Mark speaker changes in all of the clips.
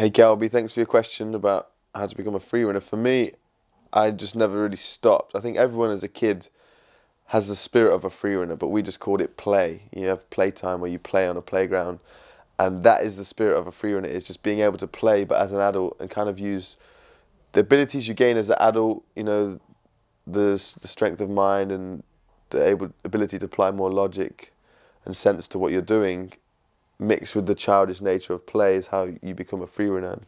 Speaker 1: Hey Galby, thanks for your question about how to become a free runner. For me, I just never really stopped. I think everyone as a kid has the spirit of a free runner, but we just called it play. You have playtime where you play on a playground, and that is the spirit of a free runner, is just being able to play, but as an adult, and kind of use the abilities you gain as an adult, you know, the strength of mind and the ability to apply more logic and sense to what you're doing, mixed with the childish nature of play, is how you become a free runner.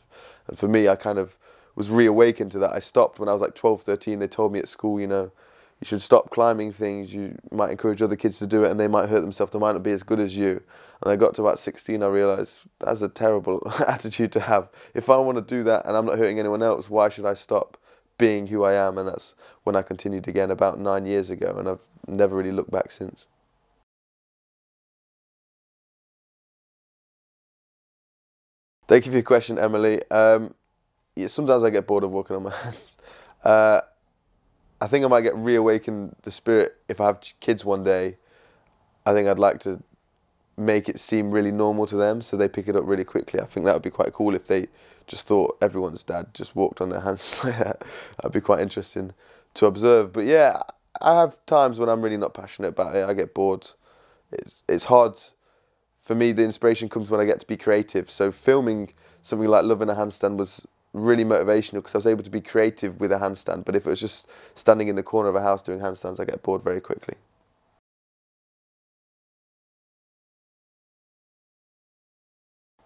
Speaker 1: And for me, I kind of was reawakened to that. I stopped when I was like 12, 13. They told me at school, you know, you should stop climbing things. You might encourage other kids to do it and they might hurt themselves. They might not be as good as you. And I got to about 16, I realised that's a terrible attitude to have. If I want to do that and I'm not hurting anyone else, why should I stop being who I am? And that's when I continued again about 9 years ago, and I've never really looked back since. Thank you for your question, Emily. Yeah, sometimes I get bored of walking on my hands. I think I might get reawakened the spirit if I have kids one day. I think I'd like to make it seem really normal to them, so they pick it up really quickly. I think that would be quite cool if they just thought everyone's dad just walked on their hands like that. That'd be quite interesting to observe. But yeah, I have times when I'm really not passionate about it. I get bored. It's hard. For me, the inspiration comes when I get to be creative. So filming something like Love in a Handstand was really motivational because I was able to be creative with a handstand. But if it was just standing in the corner of a house doing handstands, I get bored very quickly.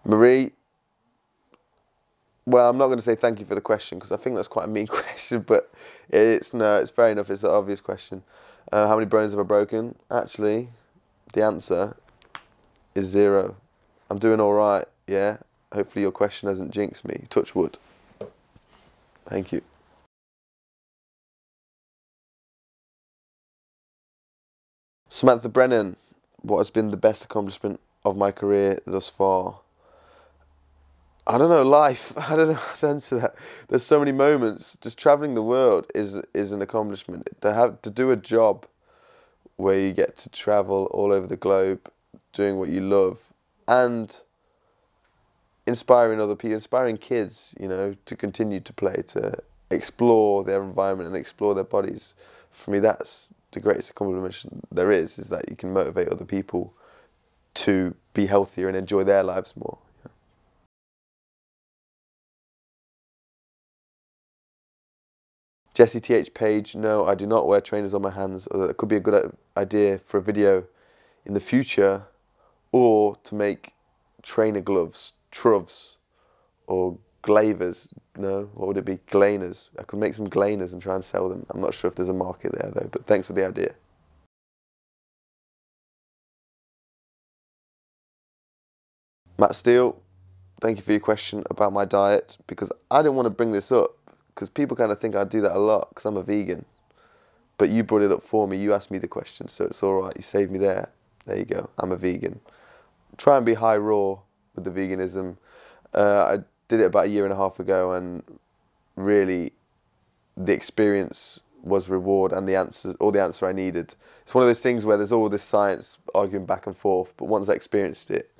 Speaker 1: Marie, well, I'm not going to say thank you for the question because I think that's quite a mean question, but it's fair enough. It's an obvious question. How many bones have I broken? Actually, the answer is 0. I'm doing all right, yeah? Hopefully your question hasn't jinxed me. Touch wood. Thank you. Samantha Brennan, what has been the best accomplishment of my career thus far? I don't know, life. I don't know how to answer that. There's so many moments. Just traveling the world is an accomplishment. To do a job where you get to travel all over the globe doing what you love and inspiring other people, inspiring kids, you know, to continue to play, to explore their environment and explore their bodies. For me, that's the greatest accomplishment there is that you can motivate other people to be healthier and enjoy their lives more. Jesse TH Page, no, I do not wear trainers on my hands. Although it could be a good idea for a video in the future, or to make trainer gloves, truvs, or glavers. No, what would it be? Glaners. I could make some glaners and try and sell them. I'm not sure if there's a market there though, but thanks for the idea. Matt Steele, thank you for your question about my diet, because I didn't want to bring this up because people kind of think I do that a lot because I'm a vegan. But you brought it up for me, you asked me the question, so it's all right, you saved me there. There you go, I'm a vegan. Try and be high raw with the veganism. I did it about a year and a half ago, and really the experience was reward and all the answer I needed. It's one of those things where there's all this science arguing back and forth, but once I experienced it,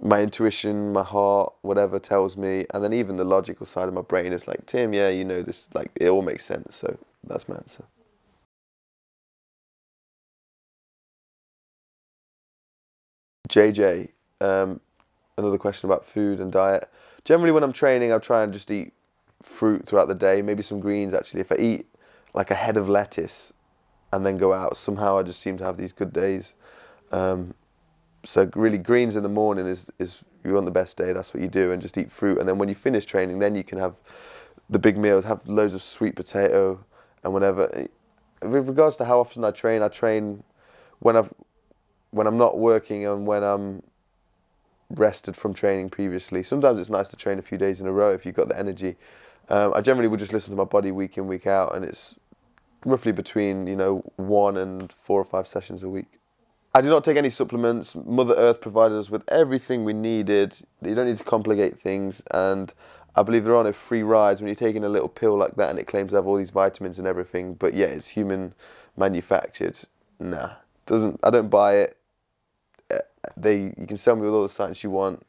Speaker 1: my intuition, my heart, whatever tells me, and then even the logical side of my brain is like, Tim, yeah, you know this, like it all makes sense, so that's my answer. JJ, another question about food and diet. Generally when I'm training, I try and just eat fruit throughout the day, maybe some greens actually. If I eat like a head of lettuce and then go out, somehow I just seem to have these good days. So really greens in the morning is you want the best day, that's what you do, and just eat fruit. And then when you finish training, then you can have the big meals, have loads of sweet potato and whatever. With regards to how often I train when I'm not working and when I'm rested from training previously. Sometimes it's nice to train a few days in a row if you've got the energy. I generally would just listen to my body week in, week out, and it's roughly between, you know, 1 and 4 or 5 sessions a week. I do not take any supplements. Mother Earth provided us with everything we needed. You don't need to complicate things, and I believe there are no free rides when you're taking a little pill like that and it claims to have all these vitamins and everything, but yeah, it's human manufactured. Nah, I don't buy it. You can sell me with all the science you want,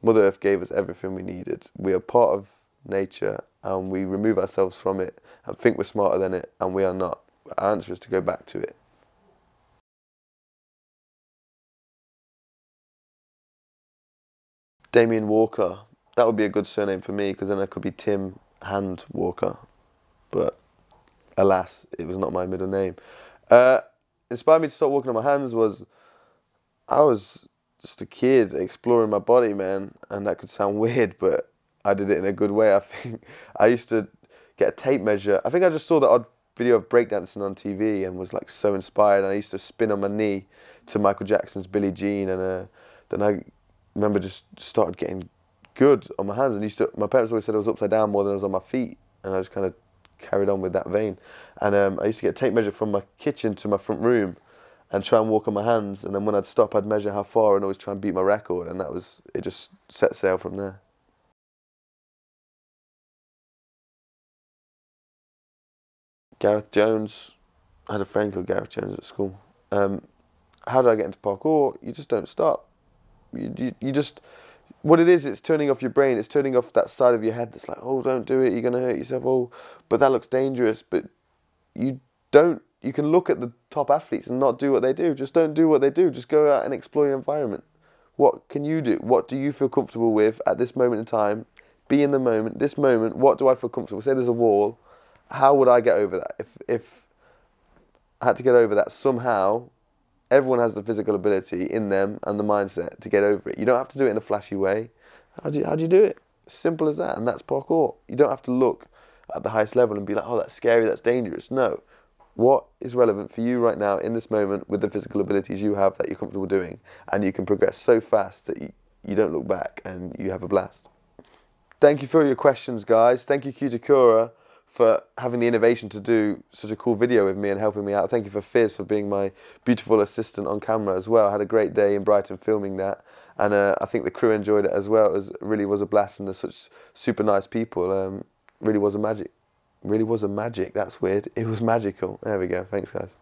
Speaker 1: Mother Earth gave us everything we needed. We are part of nature, and we remove ourselves from it and think we're smarter than it, and we are not. Our answer is to go back to it. Damien Walker. That would be a good surname for me, because then I could be Tim Hand Walker. But alas, it was not my middle name. Inspired me to start walking on my hands was, I was just a kid exploring my body, man. And that could sound weird, but I did it in a good way, I think. I used to get a tape measure. I think I just saw the odd video of breakdancing on TV and was like so inspired. And I used to spin on my knee to Michael Jackson's Billie Jean. And then I remember just started getting good on my hands. And my parents always said I was upside down more than I was on my feet. And I just kind of carried on with that vein. And I used to get a tape measure from my kitchen to my front room and try and walk on my hands. And then when I'd stop, I'd measure how far and always try and beat my record. And it just set sail from there. Gareth Jones. I had a friend called Gareth Jones at school. How did I get into parkour? You just don't stop. You just, what it is, it's turning off your brain. It's turning off that side of your head that's like, oh, don't do it, you're going to hurt yourself. Oh, but that looks dangerous. But you can look at the top athletes and not do what they do. Just don't do what they do. Just go out and explore your environment. What can you do? What do you feel comfortable with at this moment in time? Be in the moment. This moment, what do I feel comfortable? Say there's a wall. How would I get over that? If I had to get over that somehow, everyone has the physical ability in them and the mindset to get over it. You don't have to do it in a flashy way. How do you do it? Simple as that, and that's parkour. You don't have to look at the highest level and be like, oh, that's scary, that's dangerous. No. What is relevant for you right now in this moment with the physical abilities you have that you're comfortable doing, and you can progress so fast that you don't look back and you have a blast. Thank you for your questions, guys. Thank you, Cuticura, for having the innovation to do such a cool video with me and helping me out. Thank you for Fizz for being my beautiful assistant on camera as well. I had a great day in Brighton filming that, and I think the crew enjoyed it as well. It really was a blast, and they're such super nice people. Really was a magic. Really was a magic. That's weird. It was magical. There we go. Thanks, guys.